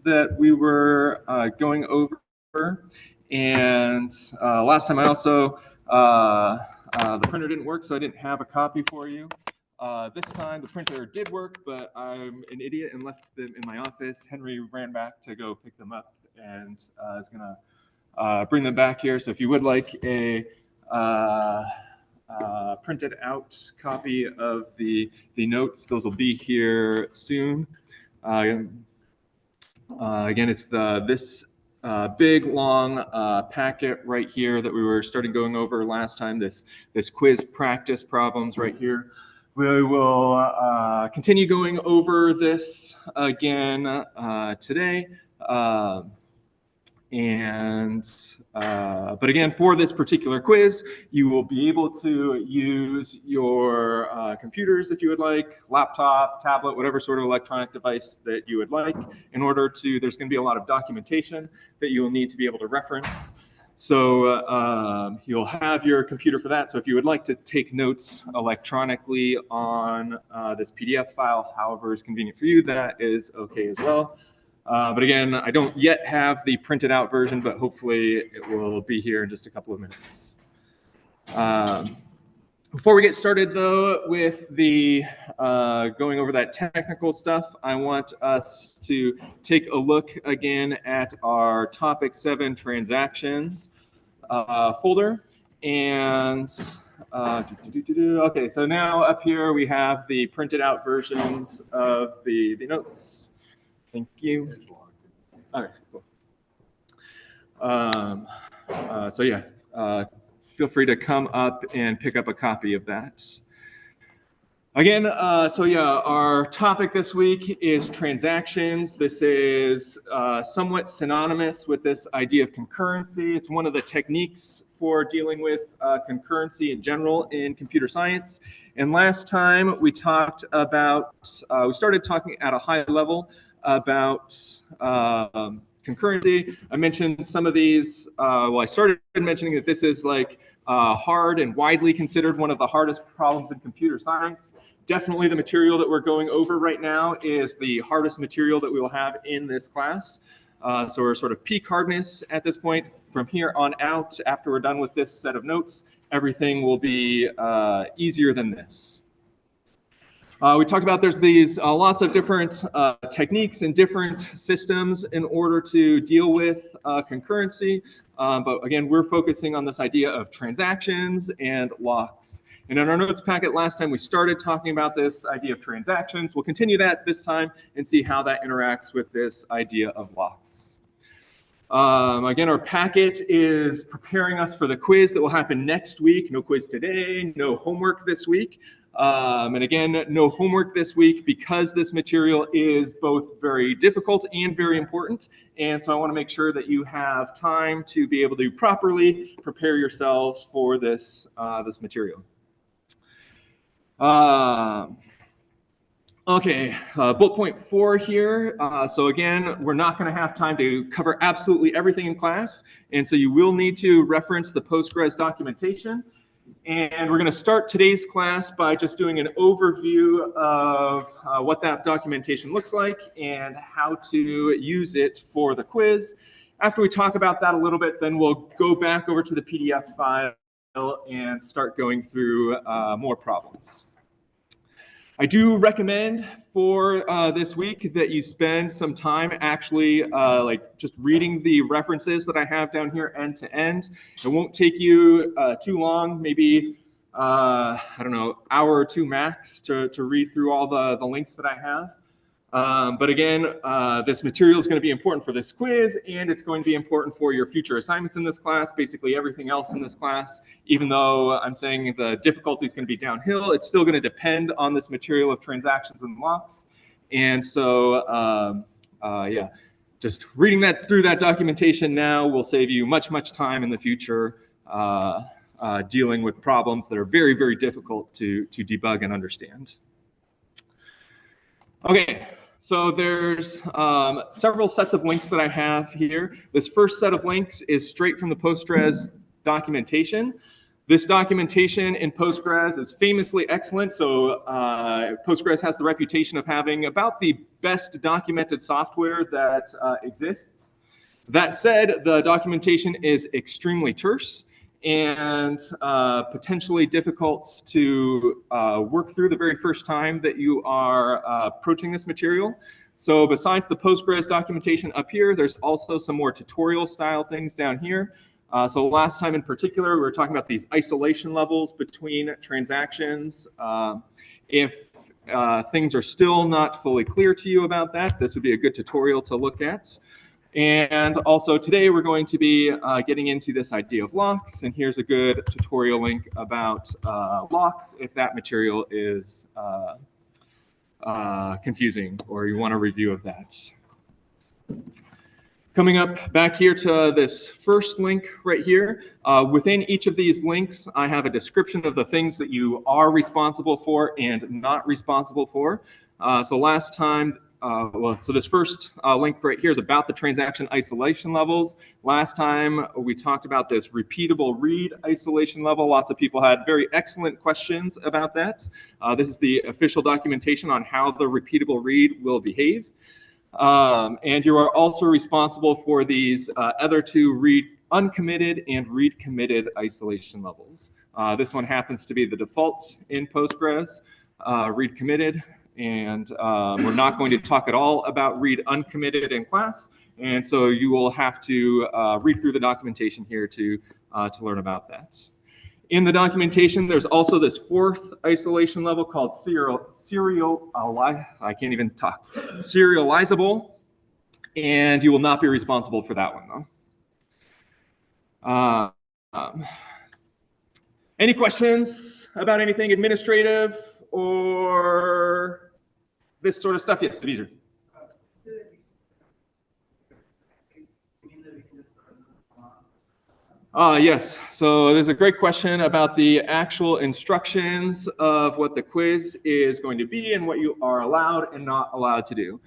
that we were going over. And last time I also, the printer didn't work, so I didn't have a copy for you. This time the printer did work, but I'm an idiot and left them in my office. Henry ran back to go pick them up and is going to bring them back here. So if you would like a printed out copy of the notes, those will be here soon. Again, it's this big, long packet right here that we were starting going over last time, this quiz practice problems right here. We will continue going over this again today. But again, for this particular quiz, you will be able to use your computers if you would like, laptop, tablet, whatever sort of electronic device that you would like, in order to, there's going to be a lot of documentation that you will need to be able to reference. So you'll have your computer for that. So if you would like to take notes electronically on this PDF file, however is convenient for you, that is okay as well. But again, I don't yet have the printed out version, but hopefully it will be here in just a couple of minutes. Before we get started, though, with the going over that technical stuff, I want us to take a look again at our Topic 7 transactions folder. And okay, so now up here we have the printed out versions of the notes. Thank you. All right, cool. So yeah, feel free to come up and pick up a copy of that. Again, so yeah, our topic this week is transactions. This is somewhat synonymous with this idea of concurrency. It's one of the techniques for dealing with concurrency in general in computer science. And last time we talked about, we started talking at a high level about concurrency. I mentioned some of these, well, I started mentioning that this is like hard and widely considered one of the hardest problems in computer science. Definitely the material that we're going over right now is the hardest material that we will have in this class. So we're sort of peak hardness at this point. From here on out, after we're done with this set of notes, everything will be easier than this. We talked about there's these lots of different techniques and different systems in order to deal with concurrency. But again, we're focusing on this idea of transactions and locks. And in our notes packet last time, we started talking about this idea of transactions. We'll continue that this time and see how that interacts with this idea of locks. Again, our packet is preparing us for the quiz that will happen next week. No quiz today, no homework this week. And again, no homework this week because this material is both very difficult and very important. And so I want to make sure that you have time to be able to properly prepare yourselves for this, this material. Okay, bullet point 4 here. So again, we're not going to have time to cover absolutely everything in class. And so you will need to reference the Postgres documentation. And we're going to start today's class by just doing an overview of what that documentation looks like and how to use it for the quiz. After we talk about that a little bit, then we'll go back over to the PDF file and start going through more problems. I do recommend for this week that you spend some time actually like just reading the references that I have down here end to end. It won't take you too long, maybe, I don't know, hour or two max to read through all the links that I have. But again, this material is going to be important for this quiz, and it's going to be important for your future assignments in this class, basically everything else in this class. Even though I'm saying the difficulty is going to be downhill, it's still going to depend on this material of transactions and locks. And so, yeah, just reading that through that documentation now will save you much, much time in the future dealing with problems that are very, very difficult to debug and understand. Okay, so there's several sets of links that I have here. This first set of links is straight from the Postgres documentation. This documentation in Postgres is famously excellent. So Postgres has the reputation of having about the best documented software that exists. That said, the documentation is extremely terse and potentially difficult to work through the very first time that you are approaching this material. So besides the Postgres documentation up here, there's also some more tutorial style things down here. So last time in particular, we were talking about these isolation levels between transactions. If things are still not fully clear to you about that, this would be a good tutorial to look at. And also today we're going to be getting into this idea of locks, and here's a good tutorial link about locks if that material is confusing or you want a review of that. Coming up back here to this first link right here, within each of these links, I have a description of the things that you are responsible for and not responsible for. So last time, so this first link right here is about the transaction isolation levels. Last time we talked about this repeatable read isolation level. Lots of people had very excellent questions about that. This is the official documentation on how the repeatable read will behave. And you are also responsible for these other two read uncommitted and read committed isolation levels. This one happens to be the default in Postgres, read committed, and we're not going to talk at all about read uncommitted in class. And so you will have to read through the documentation here to learn about that. In the documentation, there's also this fourth isolation level called serializable, and you will not be responsible for that one, though. Any questions about anything administrative or this sort of stuff? Yes, Abhijit. Yes, so there's a great question about the actual instructions of what the quiz is going to be and what you are allowed and not allowed to do.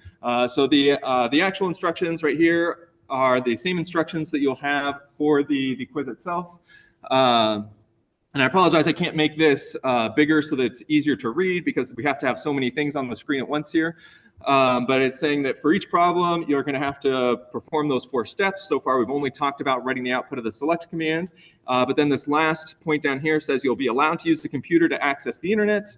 So the actual instructions right here are the same instructions that you'll have for the quiz itself. And I apologize, I can't make this bigger so that it's easier to read because we have to have so many things on the screen at once here. But it's saying that for each problem, you're going to have to perform those 4 steps. So far, we've only talked about writing the output of the select command. But then this last point down here says you'll be allowed to use the computer to access the internet,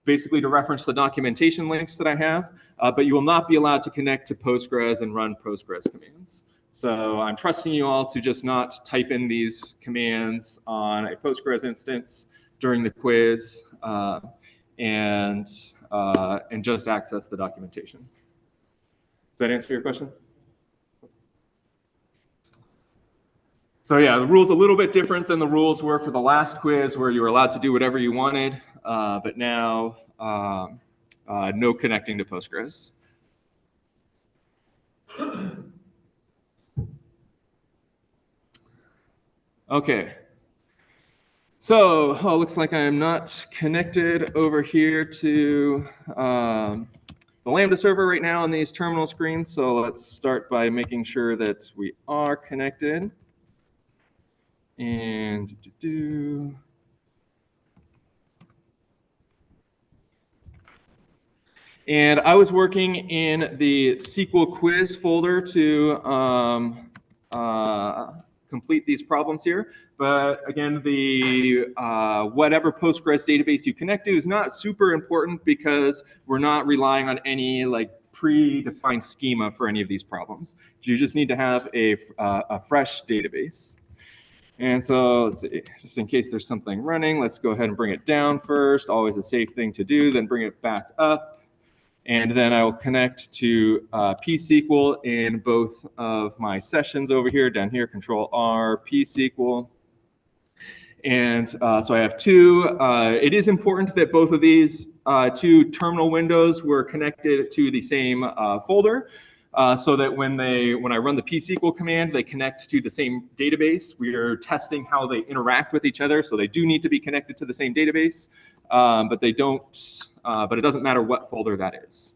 basically to reference the documentation links that I have. But you will not be allowed to connect to Postgres and run Postgres commands. So I'm trusting you all to just not type in these commands on a Postgres instance during the quiz and just access the documentation. Does that answer your question? So yeah, the rule's a little bit different than the rules were for the last quiz where you were allowed to do whatever you wanted, but now no connecting to Postgres. Okay. So, looks like I am not connected over here to the Lambda server right now on these terminal screens. So let's start by making sure that we are connected. And And I was working in the SQL quiz folder to complete these problems here. But again, the whatever Postgres database you connect to is not super important because we're not relying on any like predefined schema for any of these problems. You just need to have a fresh database. And so let's see, just in case there's something running, let's go ahead and bring it down first. Always a safe thing to do, then bring it back up. And then I will connect to pSQL in both of my sessions over here, down here, Control-R, pSQL. And so I have 2. It is important that both of these 2 terminal windows were connected to the same folder so that when I run the pSQL command, they connect to the same database. We are testing how they interact with each other, so they do need to be connected to the same database, but they don't. But it doesn't matter what folder that is.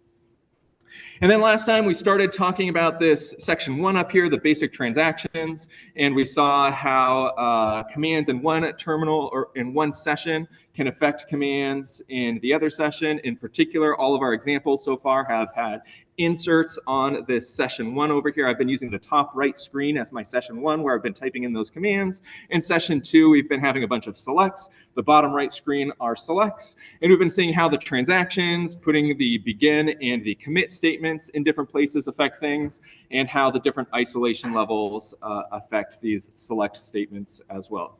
And then last time we started talking about this section 1 up here, the basic transactions, and we saw how commands in one terminal or in one session can affect commands in the other session. In particular, all of our examples so far have had inserts on this session 1 over here. I've been using the top right screen as my session 1 where I've been typing in those commands. In session 2, we've been having a bunch of selects. The bottom right screen are selects. And we've been seeing how the transactions, putting the begin and the commit statements in different places affect things, and how the different isolation levels affect these select statements as well.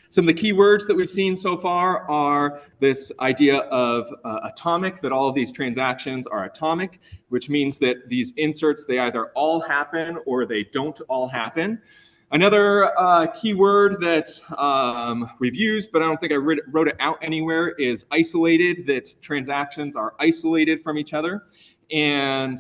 Some of the key words that we've seen so far are this idea of atomic, that all of these transactions are atomic, which means that these inserts, they either all happen or they don't all happen. Another key word that we've used, but I don't think I wrote it out anywhere, is isolated, that transactions are isolated from each other. And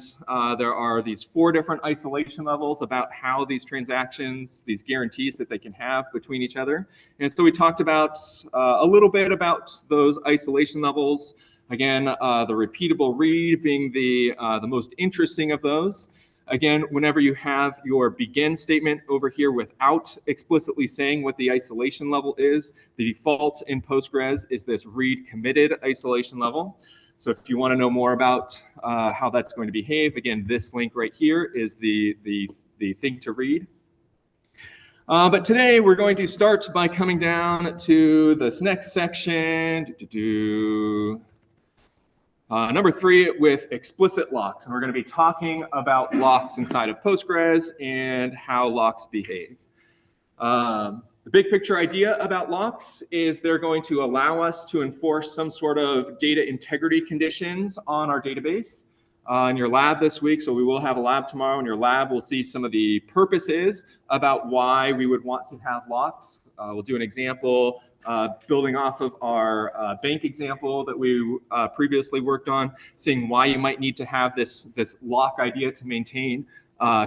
there are these 4 different isolation levels about how these transactions, these guarantees that they can have between each other. And so we talked about a little bit about those isolation levels. Again, the repeatable read being the most interesting of those. Again, whenever you have your begin statement over here without explicitly saying what the isolation level is, the default in Postgres is this read committed isolation level. So if you want to know more about how that's going to behave, again, this link right here is the thing to read. But today we're going to start by coming down to this next section, number 3 with explicit locks. And we're going to be talking about locks inside of Postgres and how locks behave. The big picture idea about locks is they're going to allow us to enforce some sort of data integrity conditions on our database. In your lab this week, so we will have a lab tomorrow. In your lab, we'll see some of the purposes about why we would want to have locks. We'll do an example building off of our bank example that we previously worked on, seeing why you might need to have this lock idea to maintain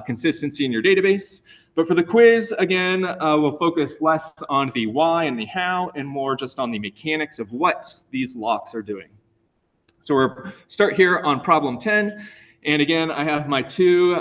consistency in your database. But for the quiz, again, we'll focus less on the why and the how and more just on the mechanics of what these locks are doing. So we'll start here on problem 10. And again, I have my 2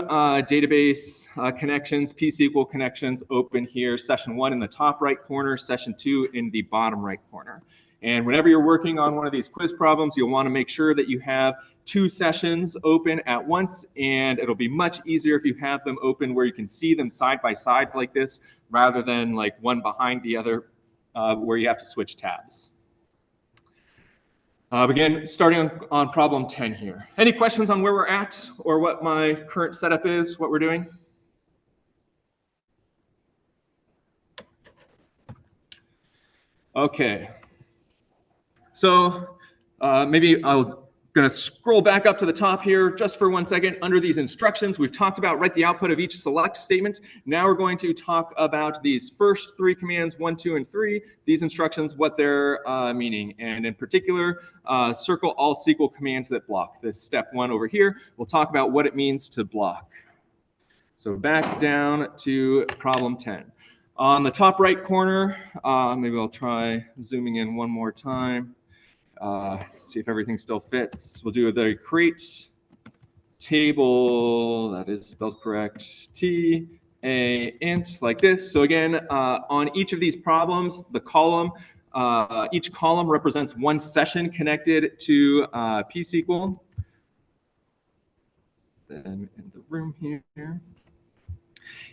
database connections, P-SQL connections open here, session 1 in the top right corner, session 2 in the bottom right corner. And whenever you're working on one of these quiz problems, you'll want to make sure that you have 2 sessions open at once, and it'll be much easier if you have them open where you can see them side by side like this, rather than like one behind the other where you have to switch tabs. Again, starting on problem 10 here. Any questions on where we're at or what my current setup is, what we're doing? Okay. So maybe I'm going to scroll back up to the top here just for 1 second. Under these instructions, we've talked about write the output of each select statement. Now we're going to talk about these first 3 commands, 1, 2, and 3. These instructions, what they're meaning. And in particular, circle all SQL commands that block. This step 1 over here, we'll talk about what it means to block. So back down to problem 10. On the top right corner, maybe I'll try zooming in one more time. See if everything still fits. We'll do the create table, that is spelled correct, T, A, int, like this. So again, on each of these problems, the column, each column represents 1 session connected to P-SQL. Then in the room here.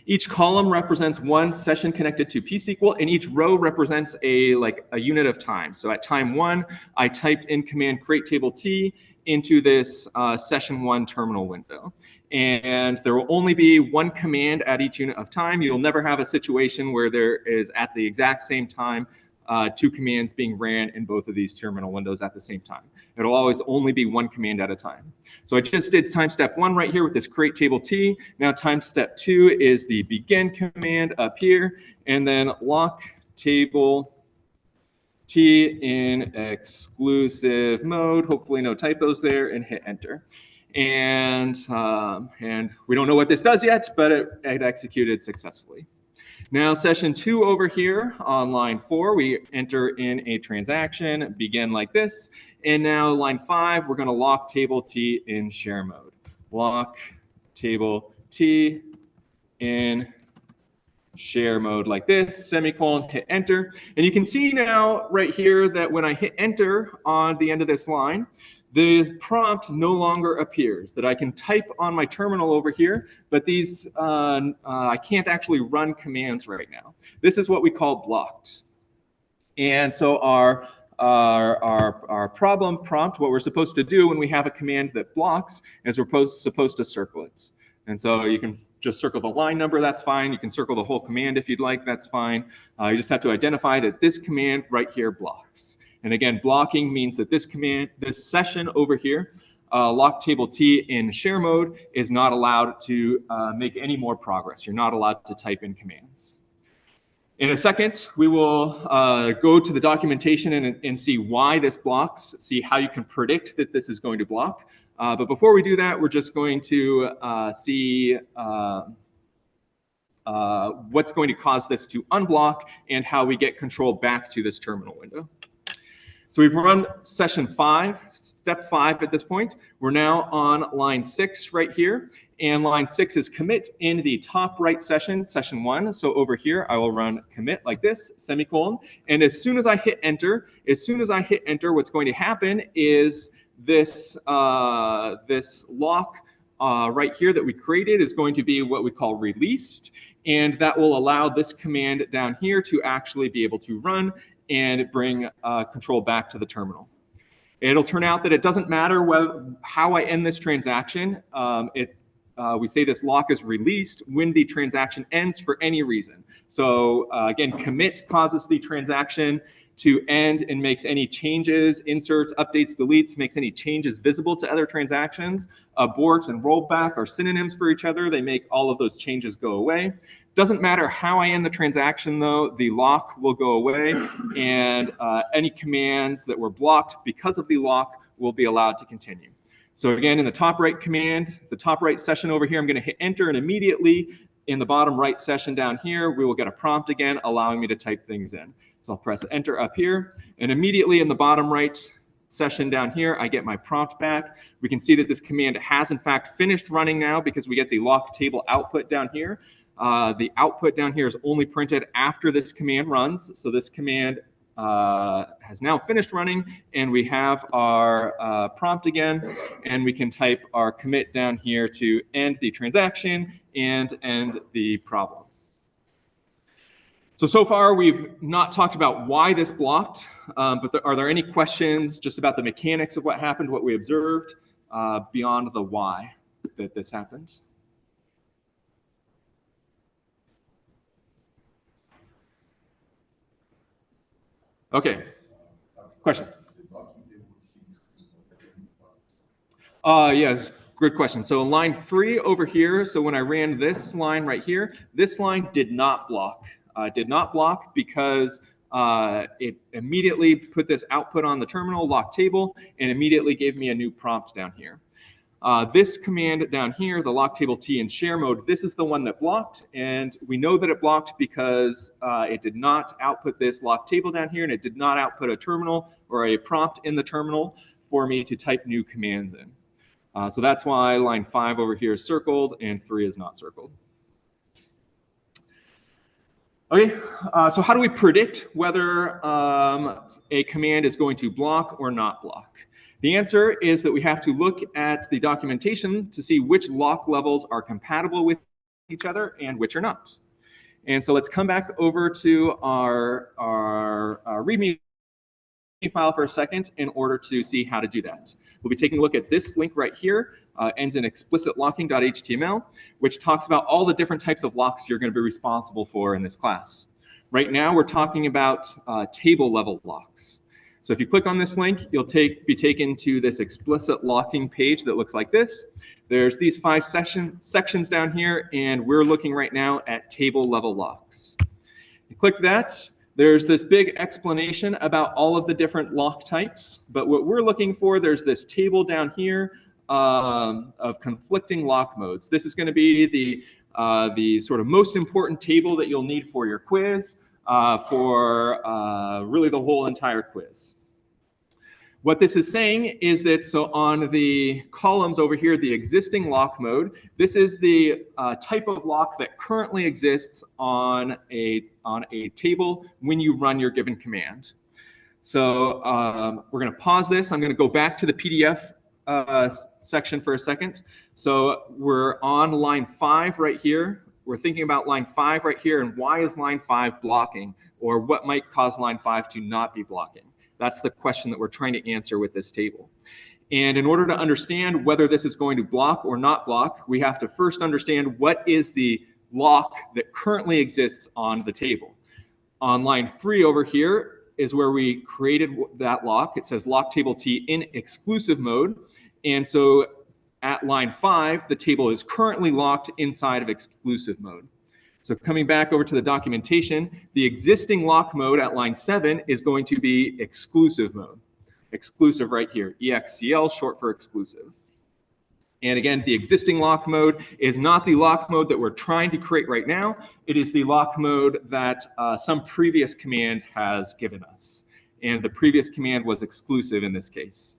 Each column represents 1 session connected to P-SQL, and each row represents a unit of time. So at time 1, I typed in command create table T into this session 1 terminal window. And there will only be 1 command at each unit of time. You'll never have a situation where there is at the exact same time 2 commands being ran in both of these terminal windows at the same time. It'll always only be 1 command at a time. So I just did time step 1 right here with this create table T. Now time step 2 is the begin command up here, and then lock table T in exclusive mode. Hopefully no typos there, and hit enter. And we don't know what this does yet, but it executed successfully. Now session 2 over here on line 4, we enter in a transaction, begin like this. And now line 5, we're going to lock table T in share mode. block table T in share mode like this, semicolon, hit enter. And you can see now right here that when I hit enter on the end of this line, the prompt no longer appears, that I can type on my terminal over here, but these, I can't actually run commands right now. This is what we call blocked. And so our problem prompt, what we're supposed to do when we have a command that blocks, is we're supposed to circle it. And so you can just circle the line number, that's fine. You can circle the whole command if you'd like, that's fine. You just have to identify that this command right here blocks. And again, blocking means that this command, this session over here, lock table T in share mode, is not allowed to make any more progress. You're not allowed to type in commands. In a second, we will go to the documentation and see why this blocks, see how you can predict that this is going to block. But before we do that, we're just going to see what's going to cause this to unblock and how we get control back to this terminal window. So we've run session 5, step 5 at this point. We're now on line 6 right here. And line 6 is commit in the top right session, session 1. So over here, I will run commit like this, semicolon. And as soon as I hit enter, what's going to happen is this, this lock right here that we created is going to be what we call released. And that will allow this command down here to actually be able to run and bring control back to the terminal. It'll turn out that it doesn't matter how I end this transaction. We say this lock is released when the transaction ends for any reason. So again, commit causes the transaction to end and makes any changes, inserts, updates, deletes, makes any changes visible to other transactions. Abort and rollback are synonyms for each other. They make all of those changes go away. Doesn't matter how I end the transaction though, the lock will go away, and any commands that were blocked because of the lock will be allowed to continue. So again, in the top right command, the top right session over here, I'm going to hit enter, and immediately in the bottom right session down here, we will get a prompt again allowing me to type things in. So I'll press enter up here, and immediately in the bottom right session down here, I get my prompt back. We can see that this command has in fact finished running now because we get the lock table output down here. The output down here is only printed after this command runs. So this command has now finished running, and we have our prompt again, and we can type our commit down here to end the transaction and end the problem. So far we've not talked about why this blocked, but are there any questions just about the mechanics of what happened, what we observed, beyond the why that this happened? Okay, question. Yes, good question. So line 3 over here, so when I ran this line right here, this line did not block. Because it immediately put this output on the terminal lock table and immediately gave me a new prompt down here. This command down here, the lock table T in share mode, this is the one that blocked, and we know that it blocked because it did not output this lock table down here, and it did not output a terminal or a prompt in the terminal for me to type new commands in. So that's why line 5 over here is circled and 3 is not circled. Okay, so how do we predict whether a command is going to block or not block? The answer is that we have to look at the documentation to see which lock levels are compatible with each other and which are not. And so let's come back over to our README file for a second in order to see how to do that. We'll be taking a look at this link right here, ends in explicit-locking.html, which talks about all the different types of locks you're going to be responsible for in this class. Right now, we're talking about table-level locks. So if you click on this link, you'll be taken to this explicit locking page that looks like this. There's these 5 sections down here, and we're looking right now at table-level locks. You click that. There's this big explanation about all of the different lock types, but what we're looking for, there's this table down here of conflicting lock modes. This is going to be the sort of most important table that you'll need for your quiz, for really the whole entire quiz. What this is saying is that, so on the columns over here, the existing lock mode, this is the type of lock that currently exists on a table when you run your given command. So we're going to pause this. I'm going to go back to the PDF section for a second. So we're on line 5 right here. We're thinking about line 5 right here, and why is line 5 blocking, or what might cause line 5 to not be blocking? That's the question that we're trying to answer with this table. And in order to understand whether this is going to block or not block, we have to first understand what is the lock that currently exists on the table. On line 3 over here is where we created that lock. It says lock table T in exclusive mode. And so at line 5, the table is currently locked inside of exclusive mode. So coming back over to the documentation, the existing lock mode at line 7 is going to be exclusive mode. Exclusive right here, EXCL, short for exclusive. And again, the existing lock mode is not the lock mode that we're trying to create right now. It is the lock mode that some previous command has given us. And the previous command was exclusive in this case.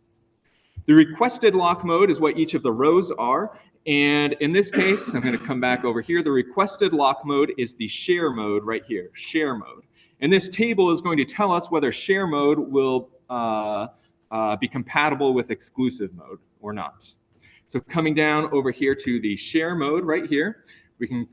The requested lock mode is what each of the rows are. And in this case, I'm going to come back over here. The requested lock mode is the share mode right here, share mode. And this table is going to tell us whether share mode will be compatible with exclusive mode or not. So coming down over here to the share mode right here, we can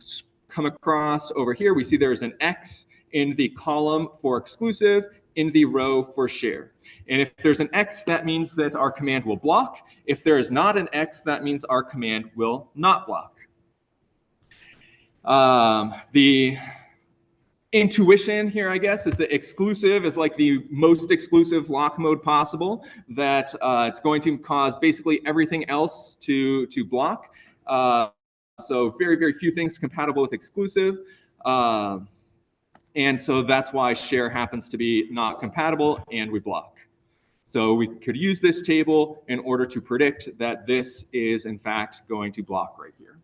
come across over here. We see there's an X in the column for exclusive, in the row for share. And if there's an X, that means that our command will block. If there is not an X, that means our command will not block. The intuition here, I guess, is that exclusive is like the most exclusive lock mode possible, that it's going to cause basically everything else to block. So very, very few things compatible with exclusive. And so that's why share happens to be not compatible and we block. So we could use this table in order to predict that this is in fact going to block right here.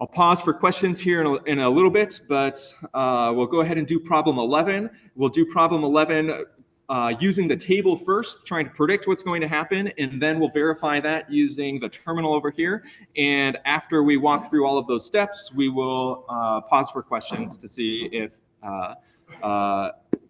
I'll pause for questions here in a little bit, but we'll go ahead and do problem 11. We'll do problem 11 using the table first, trying to predict what's going to happen, and then we'll verify that using the terminal over here. And after we walk through all of those steps, we will pause for questions to see if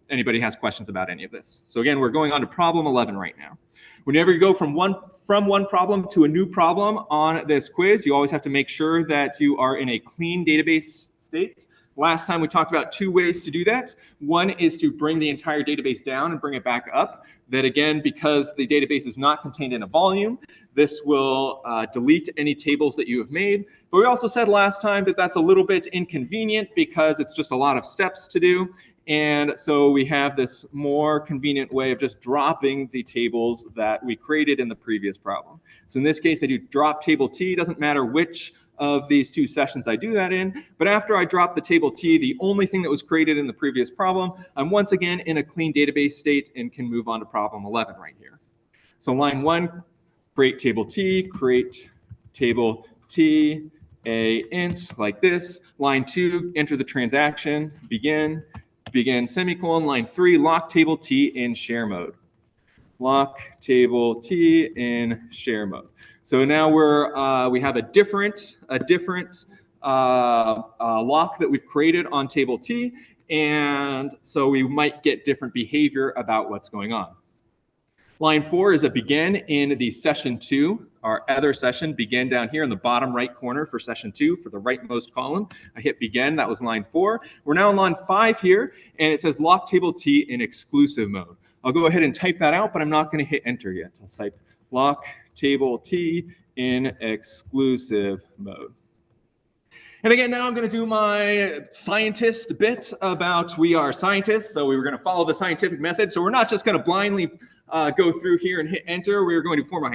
anybody has questions about any of this. So again, we're going on to problem 11 right now. Whenever you go from one problem to a new problem on this quiz, you always have to make sure that you are in a clean database state. Last time we talked about 2 ways to do that. One is to bring the entire database down and bring it back up. That again, because the database is not contained in a volume, this will delete any tables that you have made. But we also said last time that that's a little bit inconvenient because it's just a lot of steps to do. And so we have this more convenient way of just dropping the tables that we created in the previous problem. So in this case, I do drop table T. It doesn't matter which of these 2 sessions I do that in. But after I drop the table T, the only thing that was created in the previous problem, I'm once again in a clean database state and can move on to problem 11 right here. So line 1, create table T, create table T, a int like this. Line 2, enter the transaction, begin semicolon. Line 3, lock table T in share mode. Lock table T in share mode. So now we have a different lock that we've created on table T, and so we might get different behavior about what's going on. Line 4 is a begin in the session 2. Our other session, begin down here in the bottom right corner for session 2 for the rightmost column. I hit begin, that was line 4. We're now on line 5 here, and it says lock table T in exclusive mode. I'll go ahead and type that out, but I'm not going to hit enter yet. I'll type lock table T in exclusive mode. And again, now I'm going to do my scientist bit about we are scientists, so we were going to follow the scientific method. So we're not just going to blindly go through here and hit enter. We're going to form a